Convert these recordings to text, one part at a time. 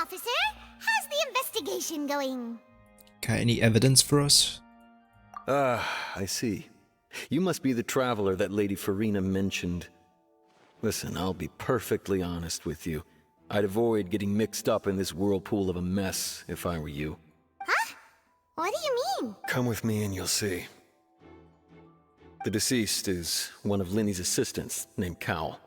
officer. How's the investigation going? Got any evidence for us? I see. You must be the traveler that Lady Farina mentioned. Listen, I'll be perfectly honest with you. I'd avoid getting mixed up in this whirlpool of a mess if I were you. Huh? What do you mean? Come with me and you'll see. The deceased is one of Linny's assistants named Cowell.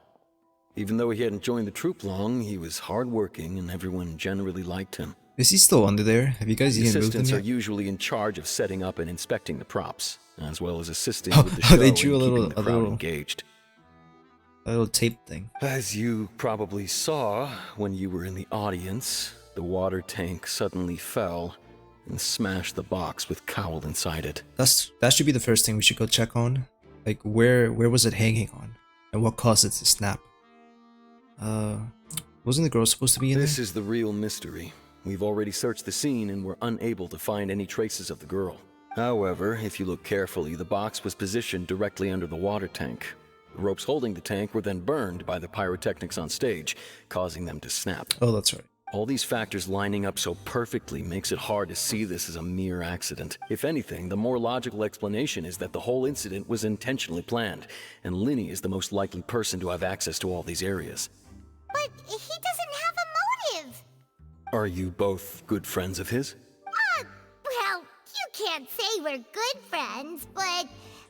Even though he hadn't joined the troop long, he was hardworking and everyone generally liked him. Is he still under there? Have you guys The even moved him assistants are yet? usually in charge of setting up and inspecting the props, as well as assisting with the show They and drew a keeping little- the a crowd little- engaged. A little tape thing. As you probably saw when you were in the audience, the water tank suddenly fell and smashed the box with Cowell inside it. That should be the first thing we should go check on. Like where was it hanging on, and what caused it to snap? Wasn't the girl supposed to be in This there? is the real mystery. We've already searched the scene and were unable to find any traces of the girl. However, if you look carefully, the box was positioned directly under the water tank. The ropes holding the tank were then burned by the pyrotechnics on stage, causing them to snap. Oh, that's right. All these factors lining up so perfectly makes it hard to see this as a mere accident. If anything, the more logical explanation is that the whole incident was intentionally planned, and Linny is the most likely person to have access to all these areas. But he doesn't have a motive. Are you both good friends of his? Well, you can't say we're good friends, but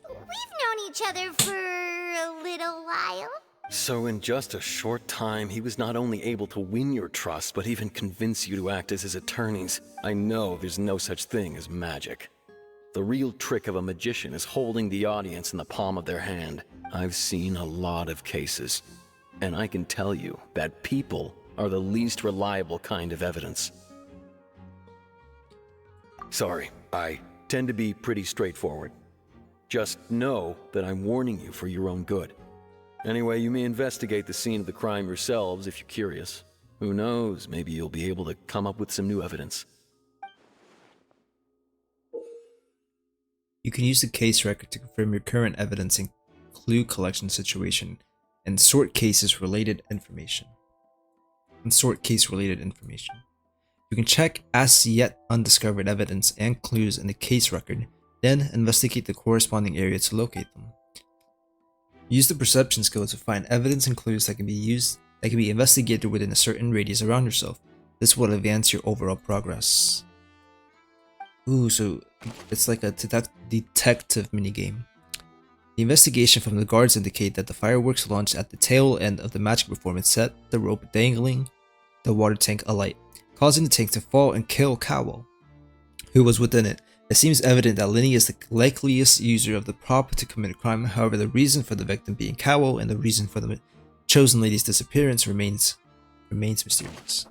we've known each other for a little while. So in just a short time, he was not only able to win your trust, but even convince you to act as his attorneys. I know there's no such thing as magic. The real trick of a magician is holding the audience in the palm of their hand. I've seen a lot of cases, and I can tell you that people are the least reliable kind of evidence. Sorry, I tend to be pretty straightforward. Just know that I'm warning you for your own good. Anyway, you may investigate the scene of the crime yourselves if you're curious. Who knows, maybe you'll be able to come up with some new evidence. You can use the case record to confirm your current evidence and clue collection situation and sort cases related information. You can check as yet undiscovered evidence and clues in the case record, then investigate the corresponding area to locate them. Use the perception skill to find evidence and clues that can be investigated within a certain radius around yourself. This will advance your overall progress. Ooh, so it's like a detective minigame. The investigation from the guards indicate that the fireworks launched at the tail end of the magic performance set the rope dangling the water tank alight, causing the tank to fall and kill Cowell, who was within it. It seems evident that Linny is the likeliest user of the prop to commit a crime. However, the reason for the victim being Cowell and the reason for the chosen lady's disappearance remains mysterious.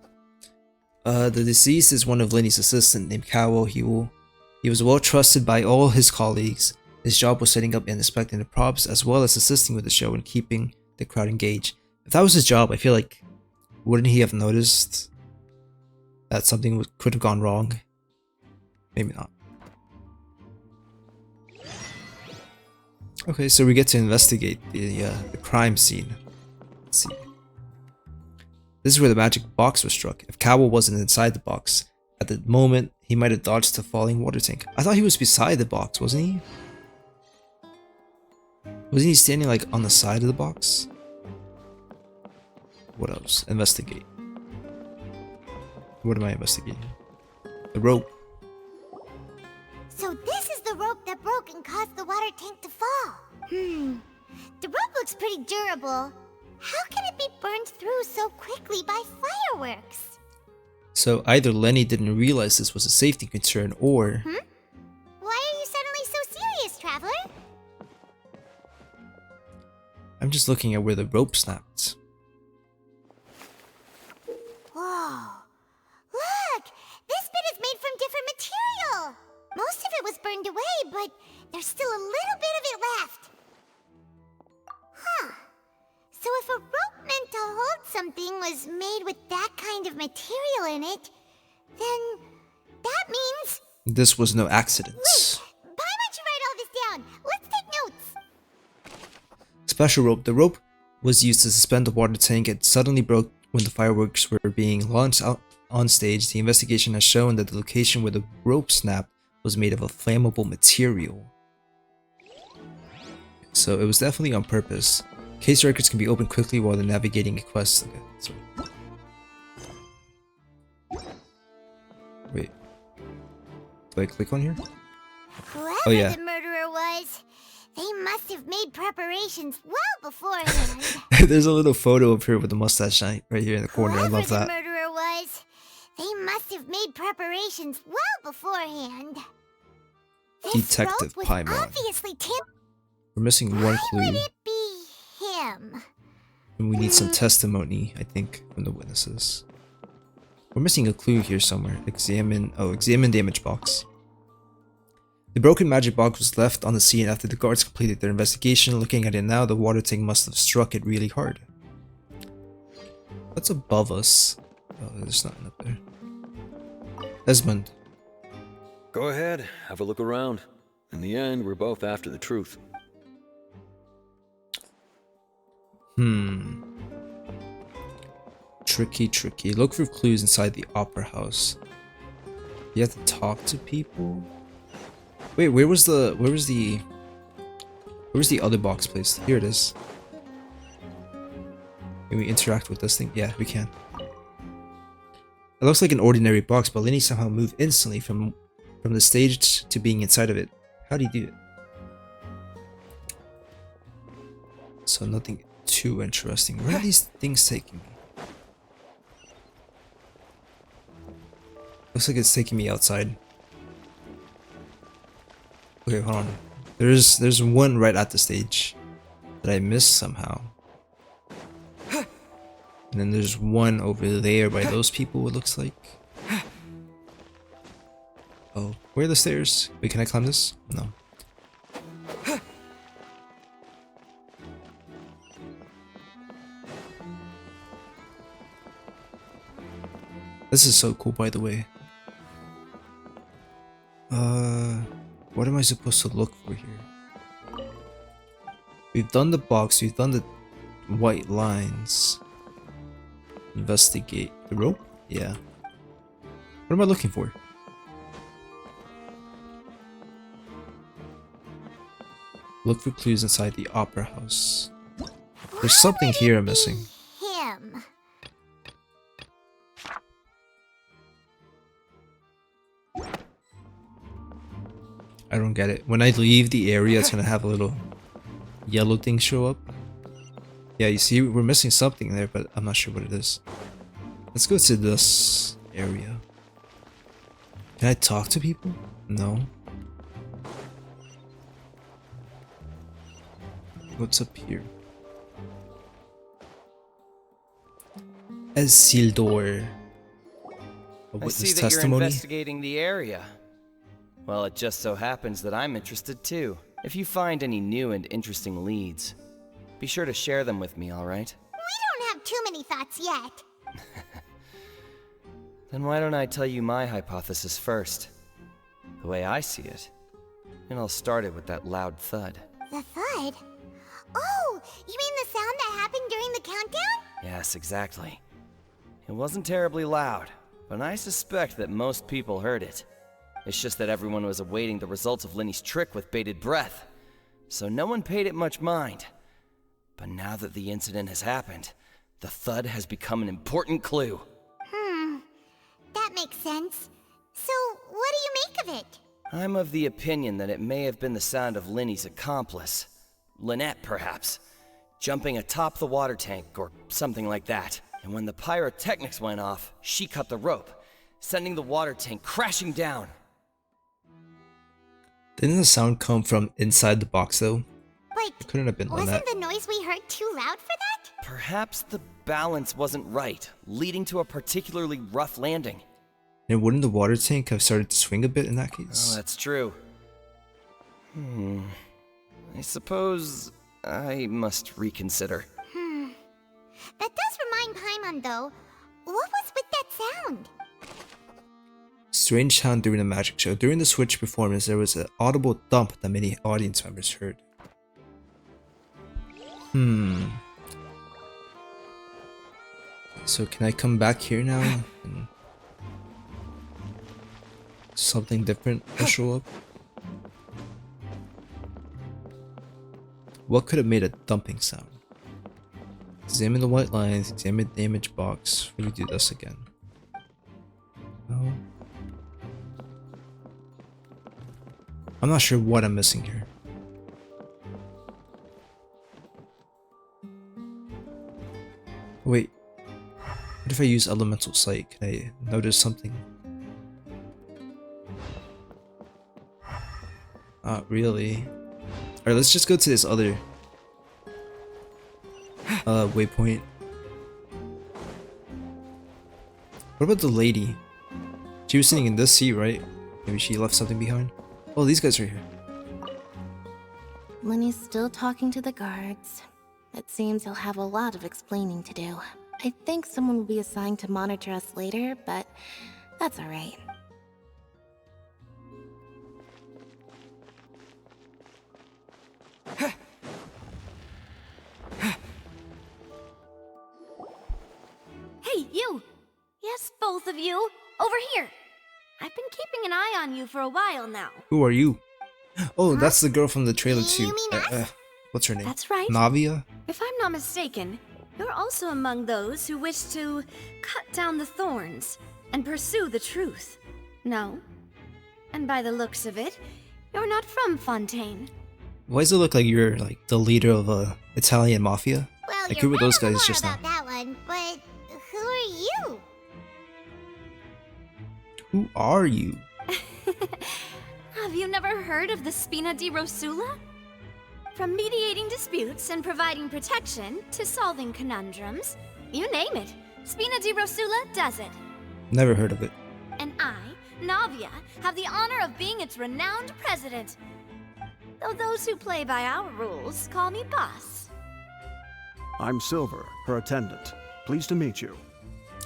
The deceased is one of Linny's assistants named Cowell. He was well trusted by all his colleagues. His job was setting up and inspecting the props, as well as assisting with the show and keeping the crowd engaged. If that was his job, I feel like, wouldn't he have noticed that something could have gone wrong? Maybe not. Okay, so we get to investigate the crime scene. Let's see. This is where the magic box was struck. If Cowell wasn't inside the box at the moment, he might have dodged the falling water tank. I thought he was beside the box, wasn't he? Wasn't he standing like on the side of the box? What else? Investigate. What am I investigating? The rope. So this is the rope that broke and caused the water tank to fall. The rope looks pretty durable. How can it be burned through so quickly by fireworks? So either Lenny didn't realize this was a safety concern, or... Why are you suddenly so serious, Traveler? I'm just looking at where the rope snapped. Whoa. Look! This bit is made from different material. Most of it was burned away, but there's still a little bit of it left. Huh. So if a rope meant to hold something was made with that kind of material in it, then that means... This was no accident. Wait! Paimon should write all this down. Let's take notes. Special rope. The rope was used to suspend the water tank. It suddenly broke when the fireworks were being launched on stage, the investigation has shown that the location where the rope snapped was made of a flammable material. So it was definitely on purpose. Case records can be opened quickly while they're navigating a quest. Okay, sorry. Wait. Do I click on here? Whoever the murderer was, they must have made preparations well beforehand. There's a little photo of her with the mustache right here in the corner. I love that. Whoever the murderer was, they must have made preparations well beforehand. Detective Paimon. Obviously We're missing one clue. Why would it be him? And we need some testimony, I think, from the witnesses. We're missing a clue here somewhere. Examine damage box. The broken magic box was left on the scene after the guards completed their investigation. Looking at it now, the water tank must have struck it really hard. What's above us? Oh, there's nothing up there. Esmond. Go ahead, have a look around. In the end, we're both after the truth. Tricky. Look for clues inside the opera house. You have to talk to people? Wait, where was the other box placed? Here it is. Can we interact with this thing? Yeah, we can. It looks like an ordinary box, but Lenny somehow moved instantly from the stage to being inside of it. How do you do it? So nothing too interesting. Where are these things taking me? Looks like it's taking me outside. Okay, hold on. There's one right at the stage that I missed somehow. And then there's one over there by those people, it looks like. Oh, where are the stairs? Wait, can I climb this? No. This is so cool, by the way. What am I supposed to look for here? We've done the box, we've done the white lines. Investigate the rope? Yeah. What am I looking for? Look for clues inside the opera house. There's something here I'm missing. Him. I don't get it. When I leave the area, it's gonna have a little yellow thing show up. Yeah, you see, we're missing something there, but I'm not sure what it is. Let's go to this area. Can I talk to people? No. What's up here? Isildur. I see that you're investigating the area. Well, it just so happens that I'm interested too. If you find any new and interesting leads, be sure to share them with me, alright? We don't have too many thoughts yet. Then why don't I tell you my hypothesis first? The way I see it. And I'll start it with that loud thud. The thud? Oh, you mean the sound that happened during the countdown? Yes, exactly. It wasn't terribly loud, but I suspect that most people heard it. It's just that everyone was awaiting the results of Lenny's trick with bated breath, so no one paid it much mind. But now that the incident has happened, the thud has become an important clue. That makes sense. So, what do you make of it? I'm of the opinion that it may have been the sound of Lenny's accomplice, Lynette perhaps, jumping atop the water tank or something like that. And when the pyrotechnics went off, she cut the rope, sending the water tank crashing down. Didn't the sound come from inside the box though? But It couldn't have been wasn't Lynette. the noise we heard too loud for that? Perhaps the balance wasn't right, leading to a particularly rough landing. And wouldn't the water tank have started to swing a bit in that Oh, case? that's true. I suppose I must reconsider. That does remind Paimon, though. What was with that sound? Strange sound during the magic show. During the Switch performance, there was an audible thump that many audience members heard. So can I come back here now and Something different will show up. What could have made a dumping sound? Examine the white lines, examine the damage box. Will you do this again? No. I'm not sure what I'm missing here. Wait. What if I use elemental sight? Can I notice something? Not really. Alright, let's just go to this other waypoint. What about the lady? She was sitting in this seat, right? Maybe she left something behind. Oh, these guys are here. Lenny's still talking to the guards. It seems he'll have a lot of explaining to do. I think someone will be assigned to monitor us later, but that's alright. Hey, you! Yes, both of you! Over here! I've been keeping an eye on you for a while now. Who are you? Oh, that's the girl from the trailer You too. mean us? What's her name? That's right. Navia? If I'm not mistaken, you're also among those who wish to cut down the thorns and pursue the truth. No? And by the looks of it, you're not from Fontaine. Why does it look like you're like the leader of a Italian mafia? Well, I you're agree with those right guys more just now. about that one, but who are you? Who are you? Have you never heard of the Spina di Rosula? From mediating disputes and providing protection to solving conundrums, you name it, Spina di Rosula does it. Never heard of it. And I, Navia, have the honor of being its renowned president. Though those who play by our rules call me boss. I'm Silver, her attendant. Pleased to meet you.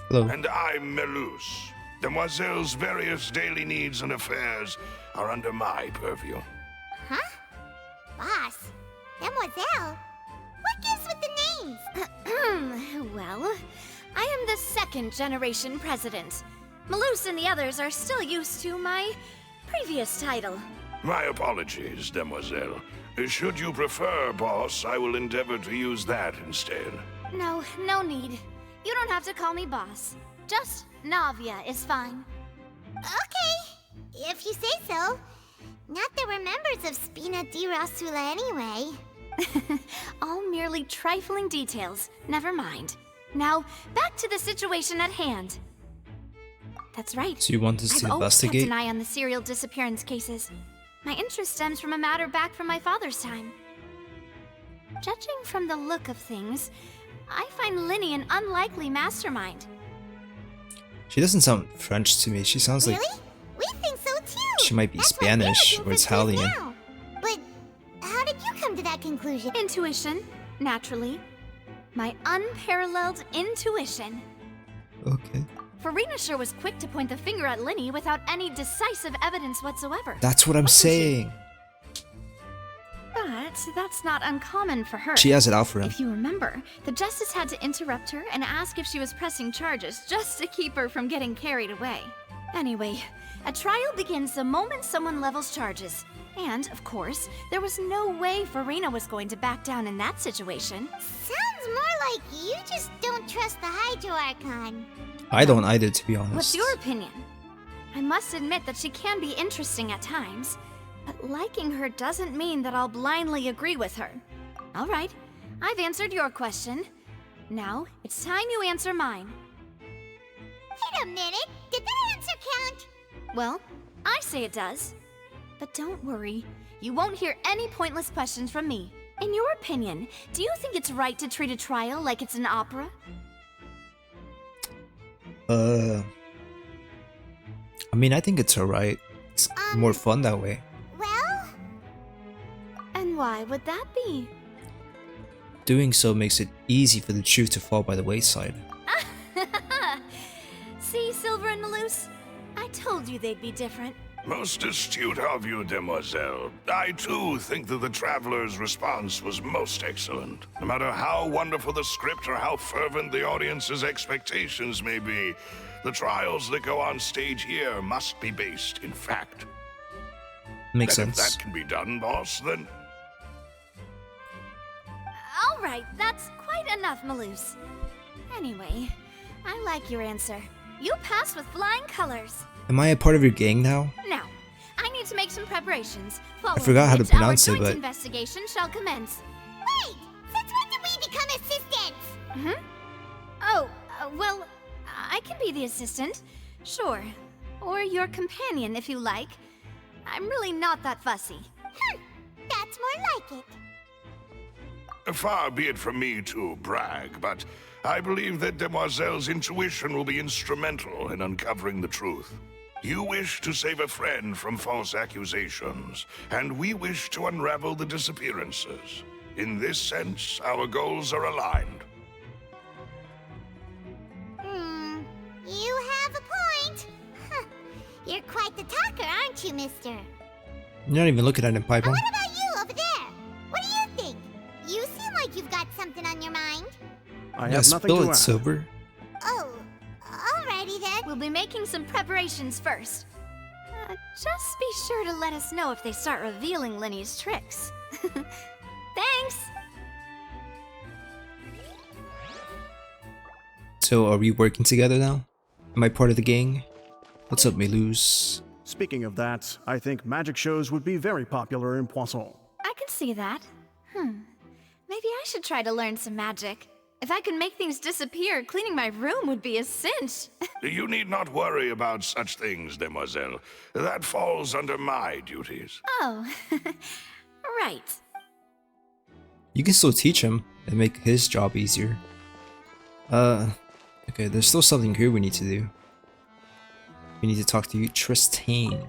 Hello. And I'm Melus. Demoiselle's various daily needs and affairs are under my purview. Huh? Boss? Mademoiselle? What gives with the names? Well, I am the second generation president. Malus and the others are still used to my previous title. My apologies, Demoiselle. Should you prefer, boss, I will endeavor to use that instead. No, no need. You don't have to call me boss. Just Navia is fine. Okay, if you say so. Not that we're members of Spina di Rosula anyway. All merely trifling details. Never mind. Now, back to the situation at hand. That's right. So you want us to I've always kept investigate? an eye on the serial disappearance cases. My interest stems from a matter back from my father's time. Judging from the look of things, I find Linny an unlikely mastermind. She doesn't sound French to me. She sounds like Really? We think so too. she might be That's why we're Spanish looking or for clues Italian. now. But how did you come to that conclusion? Intuition, naturally. My unparalleled intuition. Okay. Farina sure was quick to point the finger at Linny without any decisive evidence whatsoever. That's what I'm Wasn't she? saying. But that's not uncommon for her. She has it out for him. If you remember, the justice had to interrupt her and ask if she was pressing charges just to keep her from getting carried away. Anyway, a trial begins the moment someone levels charges. And, of course, there was no way Farina was going to back down in that situation. Sounds more like you just don't trust the Hydro Archon. I don't either, to be honest. What's your opinion? I must admit that she can be interesting at times, but liking her doesn't mean that I'll blindly agree with her. All right, I've answered your question. Now, it's time you answer mine. Wait a minute. Did that answer count? Well, I say it does. But don't worry, you won't hear any pointless questions from me. In your opinion, do you think it's right to treat a trial like it's an opera? I mean, I think it's alright. It's more fun that way. Well, And why would that be? Doing so makes it easy for the truth to fall by the wayside. See, Silver and Malus? I told you they'd be different. Most astute of you, demoiselle. I too think that the traveler's response was most excellent. No matter how wonderful the script or how fervent the audience's expectations may be, the trials that go on stage here must be based in fact. Makes And sense. if that can be done, boss, then All right, that's quite enough, Maloose. Anyway, I like your answer. You passed with flying colors. Am I a part of your gang now? Now, I need to make some preparations. Following forgot how to which pronounce it, our joint but- investigation shall commence. Wait! Since when did we become assistants? Oh, well, I can be the assistant. Sure. Or your companion, if you like. I'm really not that fussy. That's more like it. far be it from me to brag, but I believe that Demoiselle's intuition will be instrumental in uncovering the truth. You wish to save a friend from false accusations, and we wish to unravel the disappearances. In this sense, our goals are aligned. You have a point. Huh. You're quite the talker, aren't you, mister? You're not even looking at him, Paimon. What about you over there? What do you think? You seem like you've got something on your mind. I Yeah, have nothing spill to it, add. Silver. Oh, alrighty then. We'll be making some preparations first. Just be sure to let us know if they start revealing Lenny's tricks. Thanks! So, are we working together now? Am I part of the gang? What's up, Meluse? Speaking of that, I think magic shows would be very popular in Poisson. I can see that. Maybe I should try to learn some magic. If I could make things disappear, cleaning my room would be a cinch. You need not worry about such things, Demoiselle. That falls under my duties. Oh, right. You can still teach him and make his job easier. Okay, there's still something here we need to do. We need to talk to you, Tristan.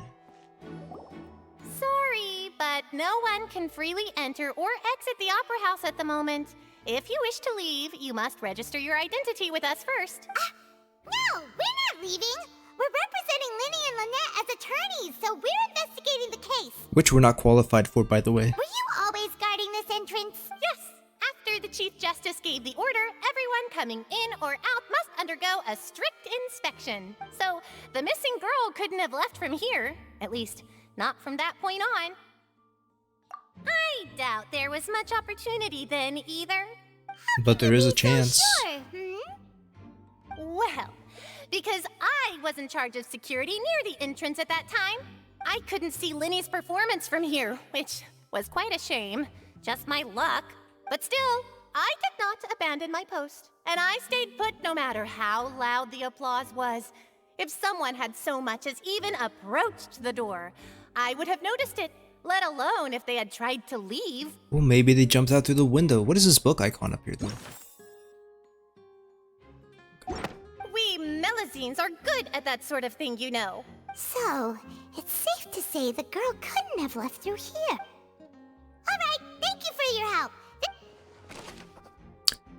Sorry, but no one can freely enter or exit the Opera House at the moment. If you wish to leave, you must register your identity with us first. No, we're not leaving. We're representing Linny and Lynette as attorneys, so we're investigating the case. Which we're not qualified for, by the way. Were you always guarding this entrance? Yes, after the Chief Justice gave the order, everyone coming in or out must undergo a strict inspection. So the missing girl couldn't have left from here, at least not from that point on. I doubt there was much opportunity then either. But there is a chance. Sure. Well, because I was in charge of security near the entrance at that time, I couldn't see Linny's performance from here, which was quite a shame. Just my luck. But still, I did not abandon my post, and I stayed put no matter how loud the applause was. If someone had so much as even approached the door, I would have noticed it, let alone if they had tried to leave. Well, maybe they jumped out through the window. What is this book icon up here, though? We Melazines are good at that sort of thing, you know. So, it's safe to say the girl couldn't have left through here. Alright, thank you for your help.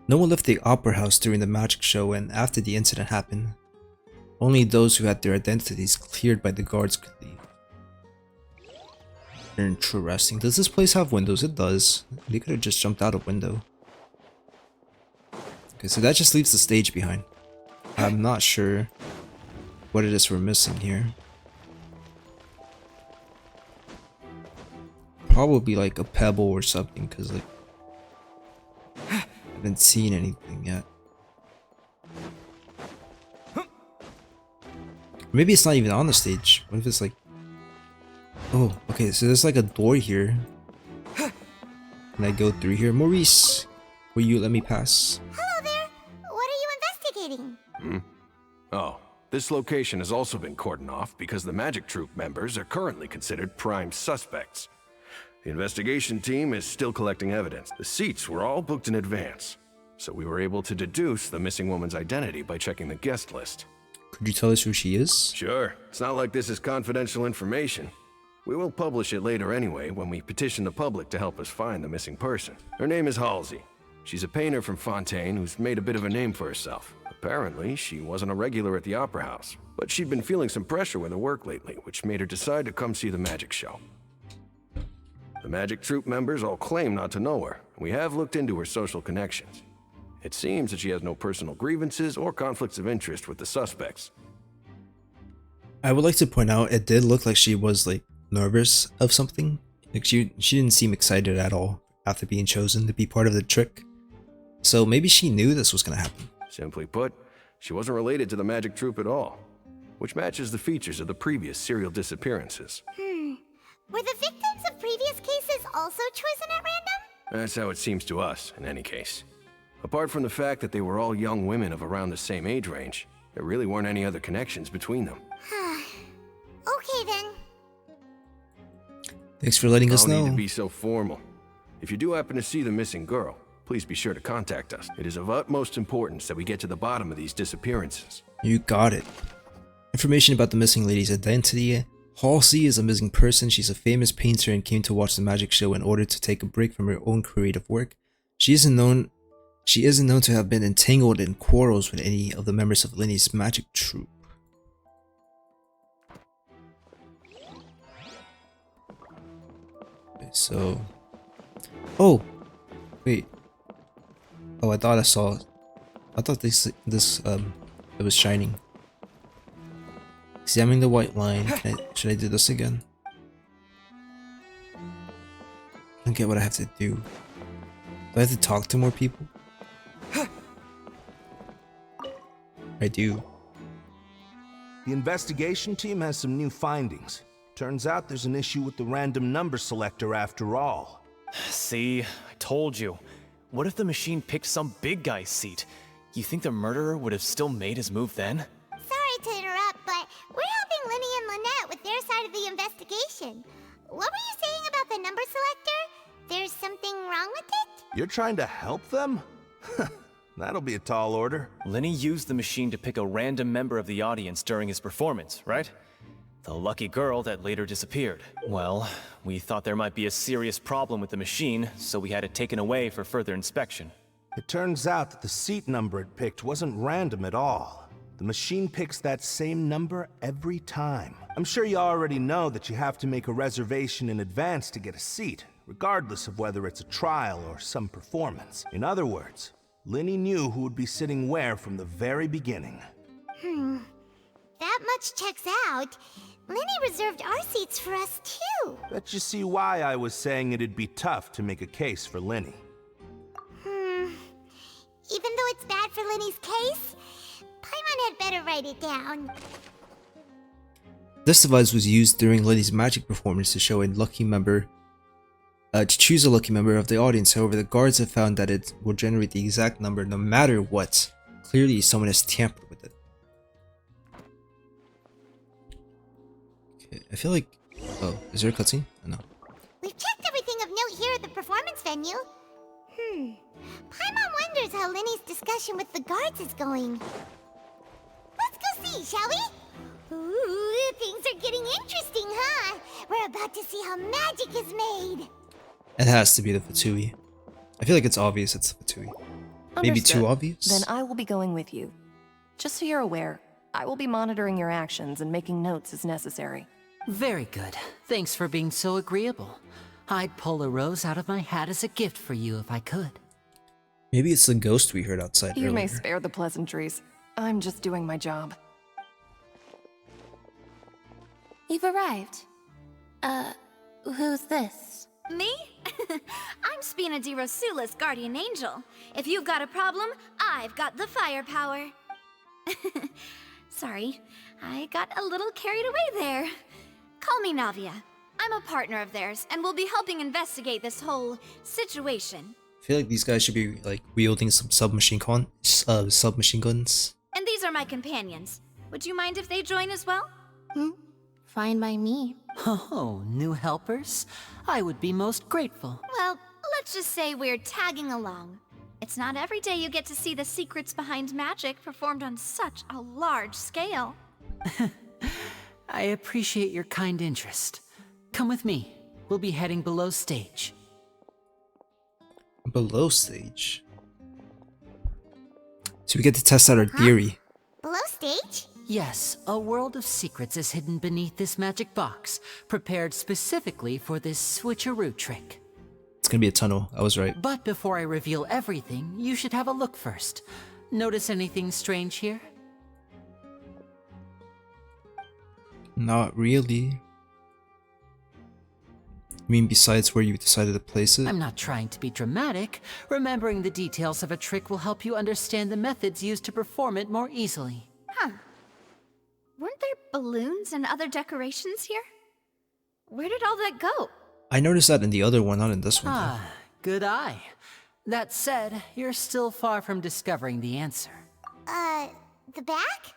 No one left the Opera House during the magic show and after the incident happened. Only those who had their identities cleared by the guards could leave. Interesting. Does this place have windows? It does. They could have just jumped out a window. Okay, so that just leaves the stage behind. I'm not sure what it is we're missing here. Probably like a pebble or something, because like I haven't seen anything yet. Maybe it's not even on the stage. What if it's like... Oh, okay, so there's like a door here. Can I go through here? Maurice, will you let me pass? Hello there. What are you investigating? Oh, this location has also been cordoned off because the magic troupe members are currently considered prime suspects. The investigation team is still collecting evidence. The seats were all booked in advance, so we were able to deduce the missing woman's identity by checking the guest list. Could you tell us who she is? Sure, it's not like this is confidential information. We will publish it later anyway when we petition the public to help us find the missing person. Her name is Halsey. She's a painter from Fontaine who's made a bit of a name for herself. A Apparently, she wasn't a regular at the Opera House, but she'd been feeling some pressure with her work lately, which made her decide to come see the magic show. The magic troupe members all claim not to know her, and we have looked into her social connections. It seems that she has no personal grievances or conflicts of interest with the suspects. I would like to point out it did look like she was like nervous of something. Like she didn't seem excited at all after being chosen to be part of the trick. So maybe she knew this was gonna happen. Simply put, she wasn't related to the magic troupe at all, which matches the features of the previous serial disappearances. Were the victims of previous cases also chosen at random? That's how it seems to us, in any case. Apart from the fact that they were all young women of around the same age range, there really weren't any other connections between them. Okay then. Thanks for letting us No know. need to be so formal. If you do happen to see the missing girl, please be sure to contact us. It is of utmost importance that we get to the bottom of these disappearances. You got it. Information about the missing lady's identity. Halsey is a missing person. She's a famous painter and came to watch the magic show in order to take a break from her own creative work. She isn't known to have been entangled in quarrels with any of the members of Linny's magic troupe. Okay, so... Oh! Wait. Oh, I thought this it was shining. Examine the white line. Should I do this again? I don't get what I have to do. Do I have to talk to more people? I do. The investigation team has some new findings. Turns out there's an issue with the random number selector after all. See, I told you. What if the machine picked some big guy's seat? You think the murderer would have still made his move then? Sorry to interrupt, but we're helping Linny and Lynette with their side of the investigation. What were you saying about the number selector? There's something wrong with it? You're trying to help them? That'll be a tall order. Linny used the machine to pick a random member of the audience during his performance, right? The lucky girl that later disappeared. Well, we thought there might be a serious problem with the machine, so we had it taken away for further inspection. It turns out that the seat number it picked wasn't random at all. The machine picks that same number every time. I'm sure you already know that you have to make a reservation in advance to get a seat, regardless of whether it's a trial or some performance. In other words, Linny knew who would be sitting where from the very beginning. That much checks out. Linny reserved our seats for us too. Bet you see why I was saying it'd be tough to make a case for Linny. Even though it's bad for Linny's case, Paimon had better write it down. This device was used during Linny's magic performance to show a lucky member, to choose a lucky member of the audience. However, the guards have found that it will generate the exact number no matter what. Clearly, someone has tampered with it. Okay, I feel like... Oh, is there a cutscene? Oh, no. We've checked everything of note here at the performance venue. Paimon wonders how Linny's discussion with the guards is going. Let's go see, shall we? Ooh, things are getting interesting, huh? We're about to see how magic is made. It has to be the Fatui. I feel like it's obvious it's the Fatui. Maybe Understood. too obvious? Then I will be going with you. Just so you're aware, I will be monitoring your actions and making notes as necessary. Very good. Thanks for being so agreeable. I'd pull a rose out of my hat as a gift for you if I could. Maybe it's the ghost we heard outside You earlier. may spare the pleasantries. I'm just doing my job. You've arrived. Who's this? Me? I'm Spina di Rosula's guardian angel. If you've got a problem, I've got the firepower. Sorry, I got a little carried away there. Call me Navia. I'm a partner of theirs, and we'll be helping investigate this whole situation. I feel like these guys should be like wielding some submachine guns. And these are my companions. Would you mind if they join as well? Fine by me. Oh, new helpers? I would be most grateful. Well, let's just say we're tagging along. It's not every day you get to see the secrets behind magic performed on such a large scale. I appreciate your kind interest. Come with me. We'll be heading below stage. Below stage? So we get to test out our theory. Below stage? Yes, a world of secrets is hidden beneath this magic box, prepared specifically for this switcheroo trick. It's gonna be a tunnel, I was right. But before I reveal everything, you should have a look first. Notice anything strange here? Not really. I mean, besides where you decided to place it? I'm not trying to be dramatic. Remembering the details of a trick will help you understand the methods used to perform it more easily. Huh. Weren't there balloons and other decorations here? Where did all that go? I noticed that in the other one, not in this one. Ah, good eye. That said, you're still far from discovering the answer. The back?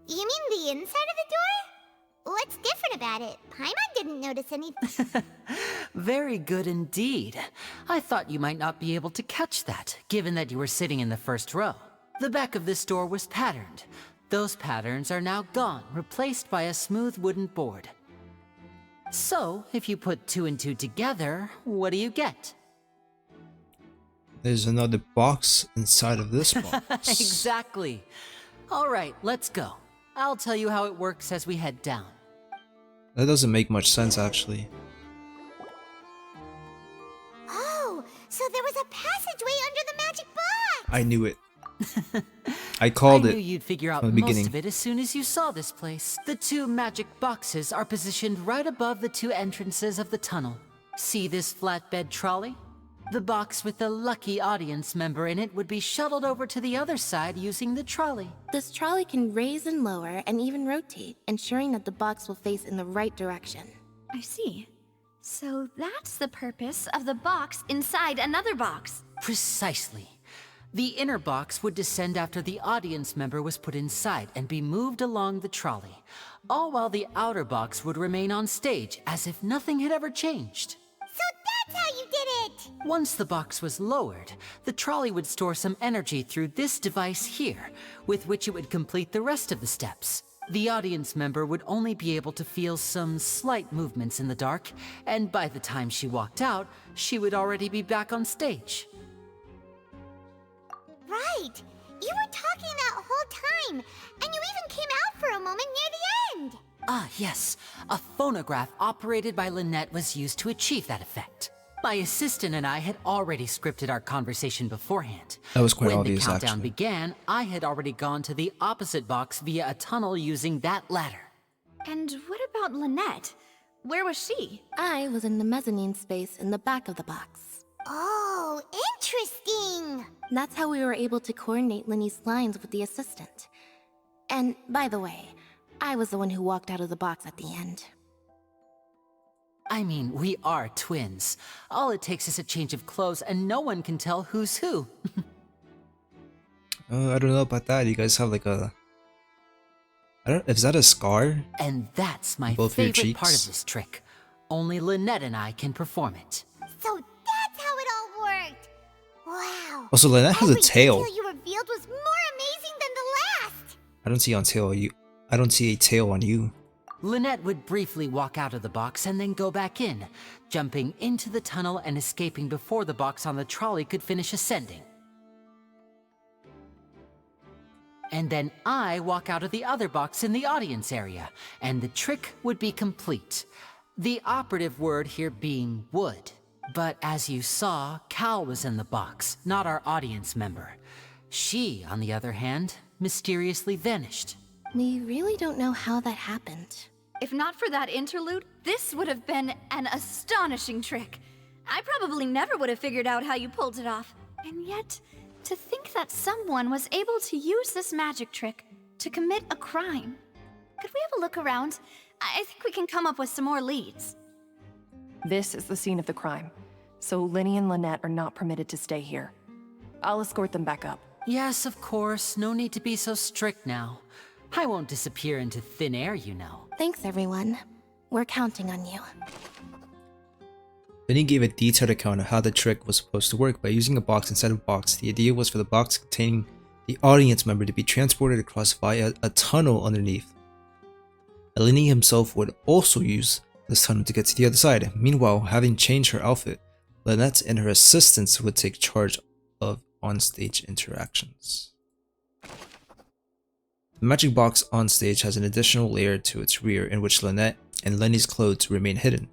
You mean the inside of the door? What's different about it? Paimon didn't notice anything. Very good indeed. I thought you might not be able to catch that, given that you were sitting in the first row. The back of this door was patterned. Those patterns are now gone, replaced by a smooth wooden board. So, if you put 2 and 2 together, what do you get? There's another box inside of this box. Exactly. All right, let's go. I'll tell you how it works as we head down. That doesn't make much sense, actually. Oh, so there was a passageway under the magic box! I knew it. I called I it knew you'd figure out from the most beginning. of it as soon as you saw this place. The 2 magic boxes are positioned right above the 2 entrances of the tunnel. See this flatbed trolley? The box with the lucky audience member in it would be shuttled over to the other side using the trolley. This trolley can raise and lower and even rotate, ensuring that the box will face in the right direction. I see. So that's the purpose of the box inside another box. Precisely. The inner box would descend after the audience member was put inside and be moved along the trolley, all while the outer box would remain on stage as if nothing had ever changed. So that's how you did it! Once the box was lowered, the trolley would store some energy through this device here, with which it would complete the rest of the steps. The audience member would only be able to feel some slight movements in the dark, and by the time she walked out, she would already be back on stage. Right! You were talking that whole time, and you even came out for a moment near the end! Ah, yes. A phonograph operated by Lynette was used to achieve that effect. My assistant and I had already scripted our conversation beforehand. That was quite when obvious, the countdown actually. began, I had already gone to the opposite box via a tunnel using that ladder. And what about Lynette? Where was she? I was in the mezzanine space in the back of the box. Oh, interesting! That's how we were able to coordinate Linny's lines with the assistant. And by the way, I was the one who walked out of the box at the end. I mean, we are twins. All it takes is a change of clothes and no one can tell who's who. I don't know about that. You guys have like a... is that a scar? And that's my Both your favorite part of cheeks? this trick. Only Lynette and I can perform it. So that's how it all worked! Wow! Also, Lynette has a Every tail. detail you revealed was more amazing than the last! I don't see a tail on you. Lynette would briefly walk out of the box and then go back in, jumping into the tunnel and escaping before the box on the trolley could finish ascending. And then I walk out of the other box in the audience area, and the trick would be complete. The operative word here being would. But as you saw, Cal was in the box, not our audience member. She, on the other hand, mysteriously vanished. We really don't know how that happened. If not for that interlude, this would have been an astonishing trick. I probably never would have figured out how you pulled it off. And yet, to think that someone was able to use this magic trick to commit a crime. Could we have a look around? I think we can come up with some more leads. This is the scene of the crime, so Linny and Lynette are not permitted to stay here. I'll escort them back up. Yes, of course. No need to be so strict now. I won't disappear into thin air, you know. Thanks, everyone. We're counting on you. Then he gave a detailed account of how the trick was supposed to work by using a box inside of a box. The idea was for the box containing the audience member to be transported across via a tunnel underneath. Eleni himself would also use this tunnel to get to the other side. Meanwhile, having changed her outfit, Lynette and her assistants would take charge of onstage interactions. The magic box on stage has an additional layer to its rear in which Lynette and Lenny's clothes remain hidden.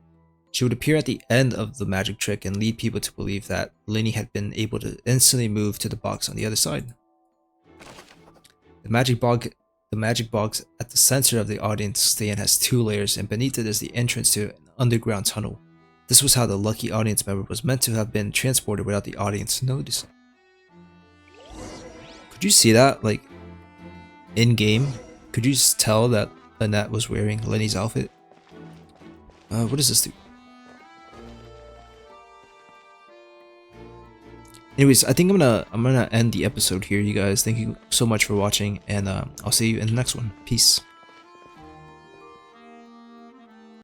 She would appear at the end of the magic trick and lead people to believe that Lenny had been able to instantly move to the box on the other side. The magic box at the center of the audience stand has 2 layers, and beneath it is the entrance to an underground tunnel. This was how the lucky audience member was meant to have been transported without the audience noticing. Could you see that, like, in game? Could you just tell that Lynette was wearing Lenny's outfit? What does this do? Anyways, I think I'm gonna end the episode here, you guys. Thank you so much for watching, and I'll see you in the next one. Peace.